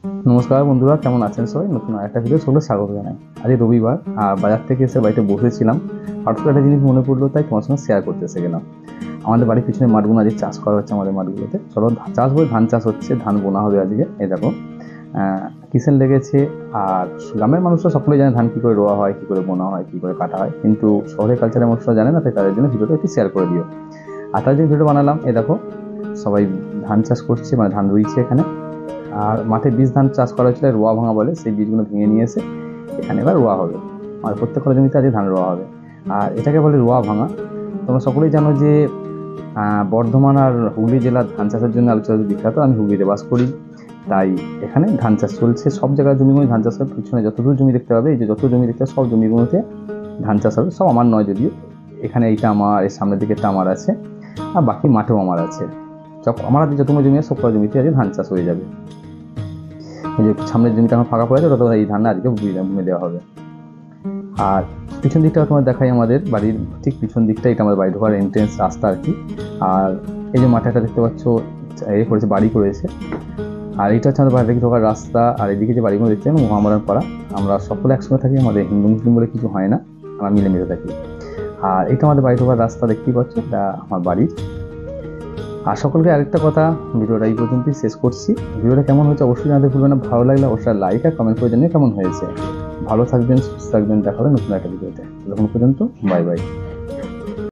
নমস্কার বন্ধুরা, কেমন আছেন সবাই? নতুন একটা ভিডিও সকলে স্বাগত জানাই। আজ রবিবার, আর বাজার থেকে এসে বাড়িতে বসেছিলাম। হঠাৎ করে একটা জিনিস মনে পড়লো, তাই তোমার সঙ্গে শেয়ার করতে এসে গেলাম। আমাদের বাড়ির পিছনে মাঠগুলো আজকে চাষ করা হচ্ছে। আমাদের মাঠগুলোতে চলো চাষ বলে ধান চাষ হচ্ছে, ধান বোনা হবে আজকে। এই দেখো কিষেন লেগেছে। আর গ্রামের মানুষরা সকলেই জানে ধান কী করে রোয়া হয়, কী করে বোনা হয়, কী করে কাটা হয়, কিন্তু শহরের কালচারের মানুষরা জানে না, তাই তাদের জন্য ভিডিওটা একটু শেয়ার করে দিও। আর তার জন্য ভিডিও বানালাম। এই দেখো সবাই ধান চাষ করছে, মানে ধান রুইছে এখানে। আর মাঠে বীজ ধান চাষ করা হয়েছিল, রোয়া ভাঙা বলে, সেই বীজগুলো ভেঙে নিয়ে এসে এখানে এবার রোয়া হবে। আর প্রত্যেকটা জমিতে আজকে ধান রোয়া হবে। আর এটাকে বলে রোয়া ভাঙা। তোমরা সকলেই জানো যে বর্ধমান আর হুগলি জেলার ধান চাষের জন্য আলোচনা বিখ্যাত। আমি হুগলিতে বাস করি, তাই এখানে ধান চাষ চলছে। সব জায়গায় জমিগুলো ধান চাষ হবে। পিছনে যতদূর জমি দেখতে পাবে, এই যে যত জমি দেখতে হবে, সব জমিগুলোতে ধান চাষ হবে। সব আমার নয় যদিও, এখানে এইটা আমার, এর সামনের দিকে একটা আমার আছে, আর বাকি মাঠেও আমার আছে। সব আমার হাতে যতগুলো জমি আছে, সব কটা জমিতে আজকে ধান চাষ হয়ে যাবে। এই যে সামনের জমিটা এখন ফাঁকা পড়ে আছে, ওটা তো এই ধান আজকে বুনে দেওয়া হবে। আর পিছন দিকটা তোমার দেখাই, আমাদের বাড়ির ঠিক পিছন দিকটা, এটা আমাদের বাড়ি ঢোকার এন্ট্রেন্স রাস্তা আর কি। আর এই যে মাঠটা দেখতে পাচ্ছ, এ করেছে, বাড়ি করেছে। আর এইটা হচ্ছে আমাদের বাড়ি থেকে ঢোকার রাস্তা। আর এদিকে যে বাড়িগুলো দেখতে পাচ্ছেন, মহামরান পাড়া। আমরা সকলে একসঙ্গে থাকি, আমাদের হিন্দু মুসলিম বলে কিছু হয় না, আমরা মিলেমিশে থাকি। আর এটা আমাদের বাড়ি ঢোকার রাস্তা, দেখতেই পাচ্ছ, এটা আমার বাড়ি। আর সকলকে আরেকটা কথা, ভিডিওটা এই পর্যন্তই শেষ করছি। ভিডিওটা কেমন হয়েছে অবশ্যই জানাতে ভুলবেন না। ভালো লাগলে অবশ্যই লাইক আর কমেন্ট করে জানিয়ে কেমন হয়েছে। ভালো থাকবেন, সুস্থ থাকবেন। দেখা হবে নতুন একটা ভিডিওতে। তখন পর্যন্ত বাই বাই।